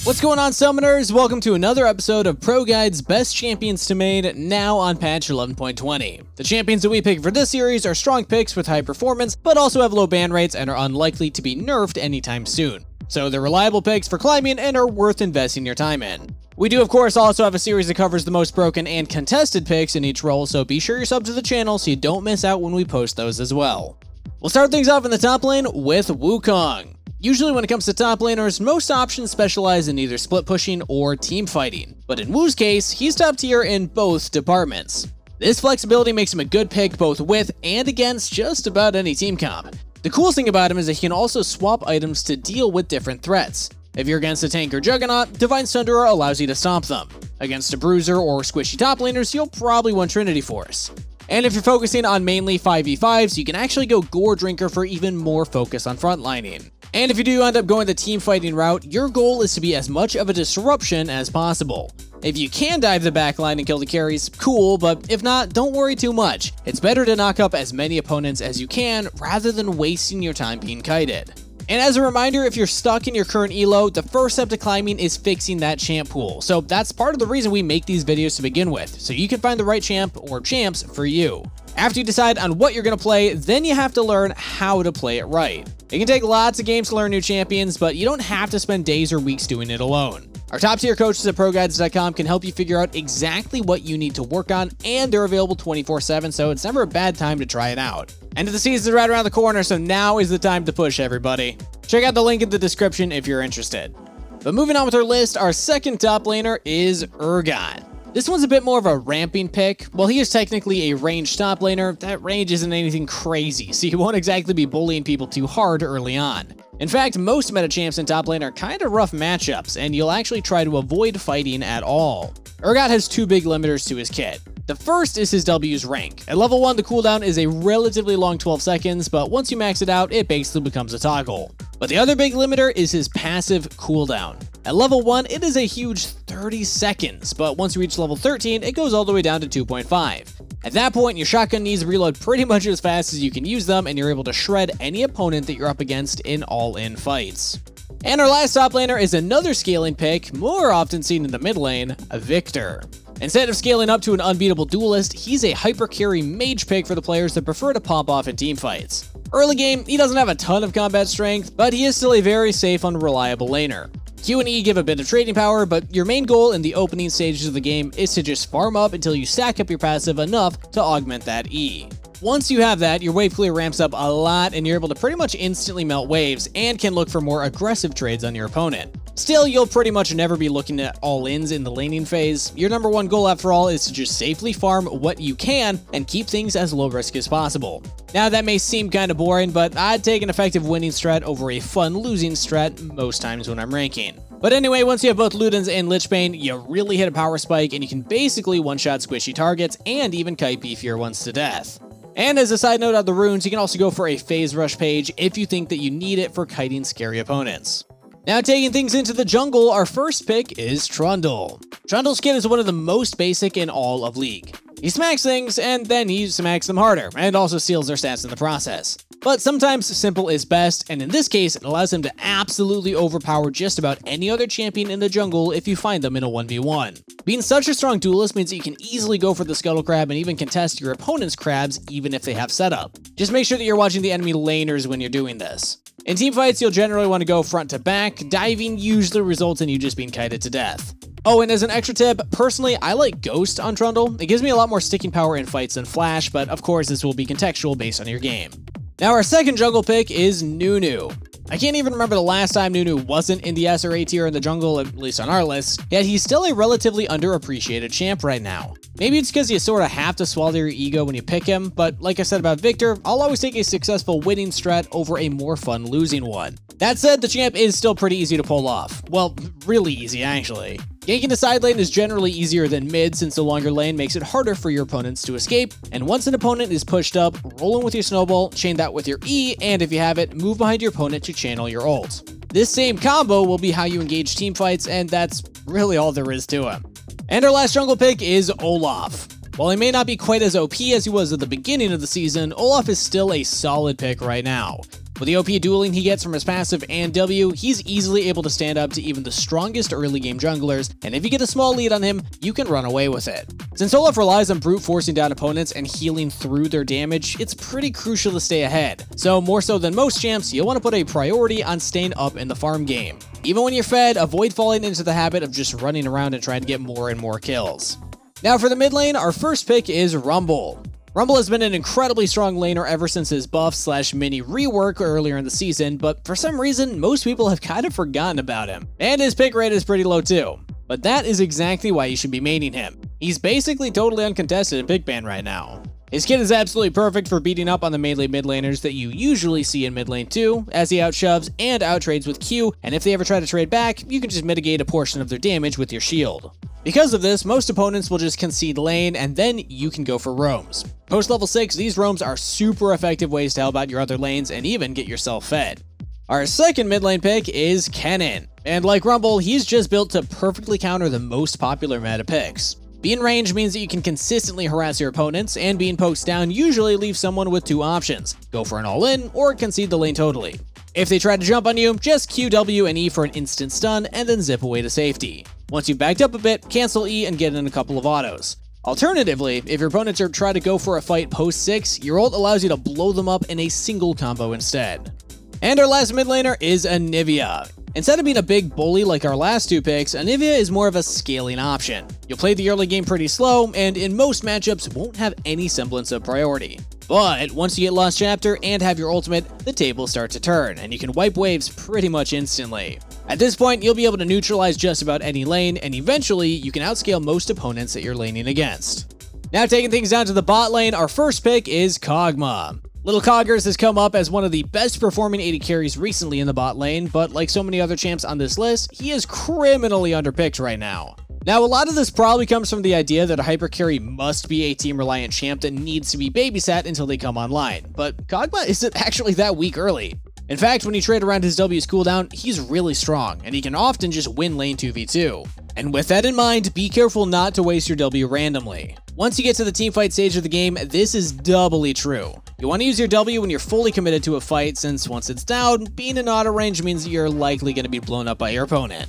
What's going on, Summoners? Welcome to another episode of Pro Guide's Best Champions to Main, now on patch 11.20. The champions that we pick for this series are strong picks with high performance, but also have low ban rates and are unlikely to be nerfed anytime soon. So they're reliable picks for climbing and are worth investing your time in. We do, of course, also have a series that covers the most broken and contested picks in each role, so be sure you're subbed to the channel so you don't miss out when we post those as well. We'll start things off in the top lane with Wukong. Usually when it comes to top laners, most options specialize in either split pushing or team fighting, but in Wu's case, he's top tier in both departments. This flexibility makes him a good pick both with and against just about any team comp. The coolest thing about him is that he can also swap items to deal with different threats. If you're against a tank or juggernaut, Divine Sunderer allows you to stomp them. Against a bruiser or squishy top laners, you'll probably want Trinity Force. And if you're focusing on mainly 5v5s, you can actually go Gore Drinker for even more focus on frontlining. And if you do end up going the team fighting route, your goal is to be as much of a disruption as possible. If you can dive the backline and kill the carries, cool, but if not, don't worry too much. It's better to knock up as many opponents as you can rather than wasting your time being kited. And as a reminder, if you're stuck in your current elo, the first step to climbing is fixing that champ pool. So that's part of the reason we make these videos to begin with, so you can find the right champ or champs for you. After you decide on what you're going to play, then you have to learn how to play it right. It can take lots of games to learn new champions, but you don't have to spend days or weeks doing it alone. Our top tier coaches at ProGuides.com can help you figure out exactly what you need to work on, and they're available 24/7, so it's never a bad time to try it out. End of the season is right around the corner, so now is the time to push, everybody. Check out the link in the description if you're interested. But moving on with our list, our second top laner is Urgot. This one's a bit more of a ramping pick. While he is technically a ranged top laner, that range isn't anything crazy, so you won't exactly be bullying people too hard early on. In fact, most meta champs in top lane are kind of rough matchups, and you'll actually try to avoid fighting at all. Urgot has two big limiters to his kit. The first is his W's rank. At level 1, the cooldown is a relatively long 12 seconds, but once you max it out, it basically becomes a toggle. But the other big limiter is his passive cooldown. At level 1, it is a huge 30 seconds, but once you reach level 13, it goes all the way down to 2.5. At that point, your shotgun needs to reload pretty much as fast as you can use them, and you're able to shred any opponent that you're up against in all-in fights. And our last top laner is another scaling pick, more often seen in the mid lane, Viktor. Instead of scaling up to an unbeatable duelist, he's a hyper carry mage pick for the players that prefer to pop off in team fights. Early game, he doesn't have a ton of combat strength, but he is still a very safe and reliable laner. Q and E give a bit of trading power, but your main goal in the opening stages of the game is to just farm up until you stack up your passive enough to augment that E. Once you have that, your wave clear ramps up a lot and you're able to pretty much instantly melt waves and can look for more aggressive trades on your opponent. Still, you'll pretty much never be looking at all-ins in the laning phase. Your number one goal after all is to just safely farm what you can and keep things as low risk as possible. Now that may seem kind of boring, but I'd take an effective winning strat over a fun losing strat most times when I'm ranking. But anyway, once you have both Ludens and Lichbane, you really hit a power spike and you can basically one-shot squishy targets and even kite beefier ones to death. And as a side note on the runes, you can also go for a phase rush page if you think that you need it for kiting scary opponents. Now taking things into the jungle, our first pick is Trundle. Trundle's kit is one of the most basic in all of League. He smacks things, and then he smacks them harder, and also steals their stats in the process. But sometimes simple is best, and in this case, it allows him to absolutely overpower just about any other champion in the jungle if you find them in a 1v1. Being such a strong duelist means that you can easily go for the Scuttle Crab and even contest your opponent's crabs even if they have setup. Just make sure that you're watching the enemy laners when you're doing this. In teamfights, you'll generally want to go front to back. Diving usually results in you just being kited to death. Oh, and as an extra tip, personally, I like Ghost on Trundle. It gives me a lot more sticking power in fights than Flash, but of course this will be contextual based on your game. Now our second jungle pick is Nunu. I can't even remember the last time Nunu wasn't in the S or A tier in the jungle, at least on our list, yet he's still a relatively underappreciated champ right now. Maybe it's because you sort of have to swallow your ego when you pick him, but like I said about Viktor, I'll always take a successful winning strat over a more fun losing one. That said, the champ is still pretty easy to pull off. Well, really easy actually. Ganking the side lane is generally easier than mid since the longer lane makes it harder for your opponents to escape, and once an opponent is pushed up, roll in with your snowball, chain that with your E, and if you have it, move behind your opponent to channel your ult. This same combo will be how you engage teamfights, and that's really all there is to him. And our last jungle pick is Olaf. While he may not be quite as OP as he was at the beginning of the season, Olaf is still a solid pick right now. With the OP dueling he gets from his passive and W, he's easily able to stand up to even the strongest early game junglers, and if you get a small lead on him, you can run away with it. Since Olaf relies on brute forcing down opponents and healing through their damage, it's pretty crucial to stay ahead. So more so than most champs, you'll want to put a priority on staying up in the farm game. Even when you're fed, avoid falling into the habit of just running around and trying to get more and more kills. Now for the mid lane, our first pick is Rumble. Rumble has been an incredibly strong laner ever since his buff/mini rework earlier in the season, but for some reason, most people have kind of forgotten about him. And his pick rate is pretty low too. But that is exactly why you should be maining him. He's basically totally uncontested in pick ban right now. His kit is absolutely perfect for beating up on the melee mid laners that you usually see in mid lane too, as he outshoves and outtrades with Q, and if they ever try to trade back, you can just mitigate a portion of their damage with your shield. Because of this, most opponents will just concede lane, and then you can go for roams. Post level 6, these roams are super effective ways to help out your other lanes and even get yourself fed. Our second mid lane pick is Kennen, and like Rumble, he's just built to perfectly counter the most popular meta picks. Being range means that you can consistently harass your opponents, and being poked down usually leaves someone with two options: go for an all-in or concede the lane totally. If they try to jump on you, just Q, W, and E for an instant stun and then zip away to safety. Once you've backed up a bit, cancel E and get in a couple of autos. Alternatively, if your opponents are trying to go for a fight post 6, your ult allows you to blow them up in a single combo instead. And our last mid laner is Anivia. Instead of being a big bully like our last two picks, Anivia is more of a scaling option. You'll play the early game pretty slow, and in most matchups won't have any semblance of priority. But once you get Lost Chapter and have your ultimate, the tables start to turn, and you can wipe waves pretty much instantly. At this point, you'll be able to neutralize just about any lane, and eventually, you can outscale most opponents that you're laning against. Now taking things down to the bot lane, our first pick is Kog'Maw. Little Koggers has come up as one of the best performing AD carries recently in the bot lane, but like so many other champs on this list, he is criminally underpicked right now. Now, a lot of this probably comes from the idea that a hyper carry must be a team-reliant champ that needs to be babysat until they come online, but Kog'Maw isn't actually that weak early. In fact, when you trade around his W's cooldown, he's really strong, and he can often just win lane 2v2. And with that in mind, be careful not to waste your W randomly. Once you get to the teamfight stage of the game, this is doubly true. You want to use your W when you're fully committed to a fight, since once it's down, being in auto range means you're likely going to be blown up by your opponent.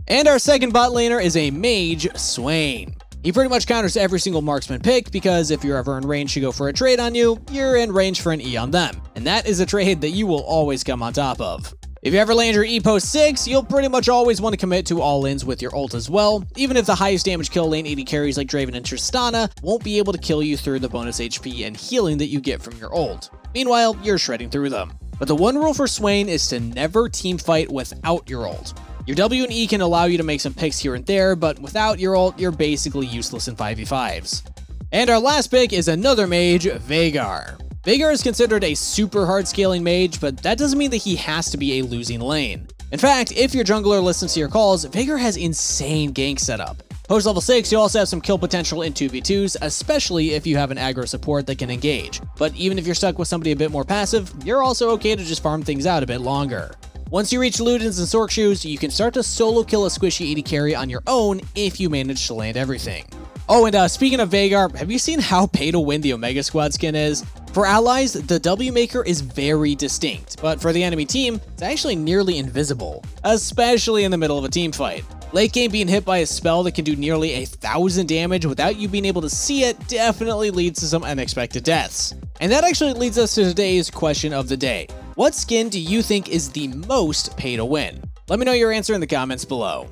And our second bot laner is a mage, Swain. He pretty much counters every single marksman pick, because if you're ever in range to go for a trade on you, you're in range for an E on them, and that is a trade that you will always come on top of. If you ever land your E post 6, you'll pretty much always want to commit to all-ins with your ult as well, even if the highest damage kill lane AD carries like Draven and Tristana won't be able to kill you through the bonus HP and healing that you get from your ult. Meanwhile, you're shredding through them. But the one rule for Swain is to never teamfight without your ult. Your W and E can allow you to make some picks here and there, but without your ult, you're basically useless in 5v5s. And our last pick is another mage, Veigar. Veigar is considered a super hard scaling mage, but that doesn't mean that he has to be a losing lane. In fact, if your jungler listens to your calls, Veigar has insane gank setup. Post level 6, you also have some kill potential in 2v2s, especially if you have an aggro support that can engage. But even if you're stuck with somebody a bit more passive, you're also okay to just farm things out a bit longer. Once you reach Ludens and Sork Shoes, you can start to solo kill a squishy AD carry on your own if you manage to land everything. Oh, and speaking of Veigar, have you seen how pay to win the Omega Squad skin is? For allies, the W Maker is very distinct, but for the enemy team, it's actually nearly invisible, especially in the middle of a team fight. Late game being hit by a spell that can do nearly 1,000 damage without you being able to see it definitely leads to some unexpected deaths. And that actually leads us to today's question of the day. What skin do you think is the most pay to win? Let me know your answer in the comments below.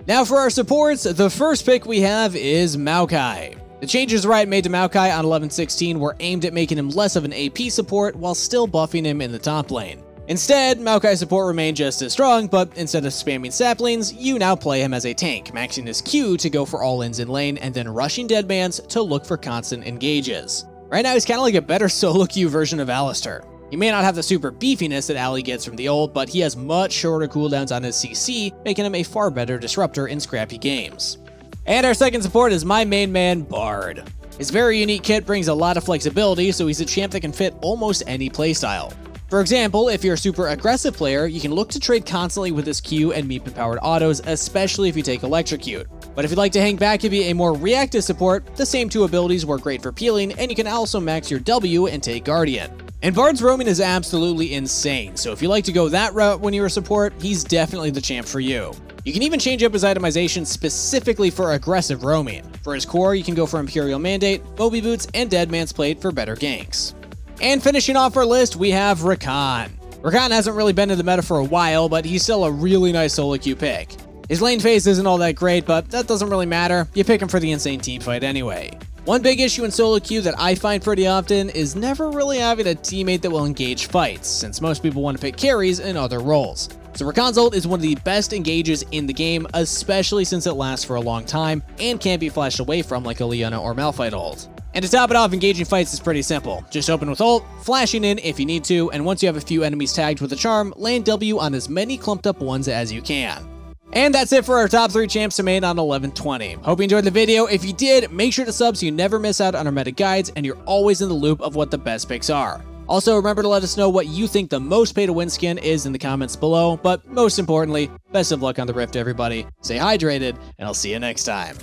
Now for our supports, the first pick we have is Maokai. The changes Riot made to Maokai on 11.16 were aimed at making him less of an AP support while still buffing him in the top lane. Instead, Maokai support remained just as strong, but instead of spamming saplings, you now play him as a tank, maxing his Q to go for all-ins in lane and then rushing deadmans to look for constant engages. Right now he's kind of like a better solo queue version of Alistar. He may not have the super beefiness that Ali gets from the ult, but he has much shorter cooldowns on his CC, making him a far better disruptor in scrappy games. And our second support is my main man, Bard. His very unique kit brings a lot of flexibility, so he's a champ that can fit almost any playstyle. For example, if you're a super aggressive player, you can look to trade constantly with his Q and meat-powered autos, especially if you take Electrocute. But if you'd like to hang back and be a more reactive support, the same two abilities work great for peeling, and you can also max your W and take Guardian. And Bard's roaming is absolutely insane, so if you like to go that route when you're a support, he's definitely the champ for you. You can even change up his itemization specifically for aggressive roaming. For his core, you can go for Imperial Mandate, Moby Boots, and Dead Man's Plate for better ganks. And finishing off our list, we have Rakan. Rakan hasn't really been in the meta for a while, but he's still a really nice solo queue pick. His lane phase isn't all that great, but that doesn't really matter. You pick him for the insane teamfight anyway. One big issue in solo queue that I find pretty often is never really having a teammate that will engage fights, since most people want to pick carries in other roles. So Rakan's ult is one of the best engages in the game, especially since it lasts for a long time and can't be flashed away from like a Leona or Malphite ult. And to top it off, engaging fights is pretty simple. Just open with ult, flashing in if you need to, and once you have a few enemies tagged with a charm, land W on as many clumped up ones as you can. And that's it for our top 3 champs to main on 1120. Hope you enjoyed the video. If you did, make sure to sub so you never miss out on our meta guides and you're always in the loop of what the best picks are. Also, remember to let us know what you think the most pay-to-win skin is in the comments below, but most importantly, best of luck on the Rift, everybody. Stay hydrated, and I'll see you next time.